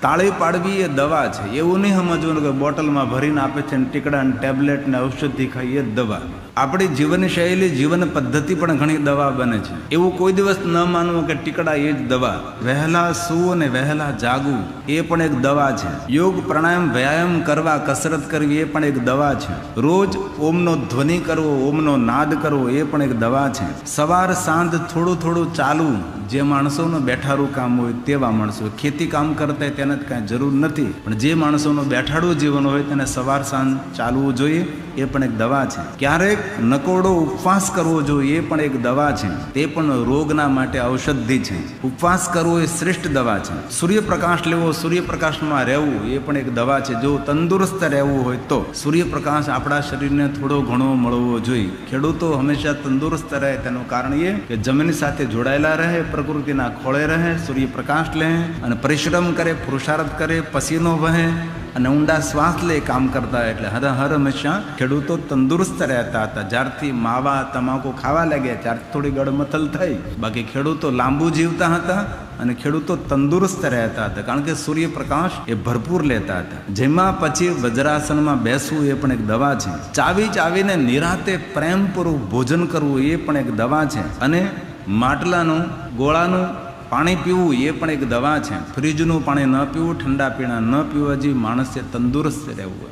તાળી પાડવી એ દવા છે. એવું નહીં સમજવાનું કે બોટલમાં ભરીને આપે છે ને ટીકડા ને ટેબ્લેટ ને ઔષધિ ખાઈએ જ દવા. આપણી જીવનશૈલી જીવન પદ્ધતિ પણ ઘણી દવા બને છે. એવું કોઈ દિવસ ન માનવું કે ટીકડા એ જ દવા. વહેલા સૂવું અને વહેલા જાગવું એ પણ એક દવા છે. યોગ પ્રાણાયામ વ્યાયામ કરવા, કસરત કરવી એ પણ એક દવા છે. રોજ ઓમનો ધ્વનિ કરવો, ઓમનો નાદ કરવો એ પણ એક દવા છે. સવાર સાંજ થોડું થોડું ચાલવું. જે માણસોનું બેઠાડું કામ હોય તેવા માણસો, ખેતી કામ કરતા હોય તેને કાંઈ જરૂર નથી, પણ જે માણસોનું બેઠાડું જીવન હોય તેને સવાર સાંજ ચાલવું જોઈએ એ પણ એક દવા છે. ક્યારેક નકોડો ઉપવાસ કરવો જોઈએ એ પણ એક દવા છે. તે પણ રોગના માટે ઔષધિ છે. ઉપવાસ કરવો એ શ્રેષ્ઠ દવા છે. સૂર્યપ્રકાશ લેવો, સૂર્યપ્રકાશમાં રહેવું એ પણ એક દવા છે. જો તંદુરસ્ત રહેવું હોય તો સૂર્યપ્રકાશ આપણા શરીરને થોડો ઘણો મળવો જોઈએ. ખેડૂતો હંમેશા તંદુરસ્ત રહે તેનું કારણ એ કે જમીન સાથે જોડાયેલા રહે, પ્રકૃતિના ખોળે રહે, સૂર્યપ્રકાશ લે અને પરિશ્રમ કરે, પુરુષાર્થ કરે, પસીનો વહે અને ઊંડા શ્વાસ લે કામ કરતા. એટલે હર હંમેશા ખેડૂતો તંદુરસ્ત રહેતા હતા. જ્યારથી માવા તમાકુ ખાવા લાગ્યા ત્યારથી થોડી ગડમથલ થઈ, બાકી ખેડૂતો લાંબુ જીવતા હતા અને ખેડૂતો તંદુરસ્ત રહેતા હતા, કારણ કે સૂર્યપ્રકાશ એ ભરપૂર લેતા હતા. જેમાં પછી વજ્રાસનમાં બેસવું એ પણ એક દવા છે. ચાવી ચાવીને નિરાતે પ્રેમપૂર્વક ભોજન કરવું એ પણ એક દવા છે. અને માટલાનું ગોળાનું પાણી પીવું એ પણ એક દવા છે. ફ્રીજનું પાણી ન પીવું, ઠંડા પીણા ન પીવા, જે માણસે તંદુરસ્ત રહેવું.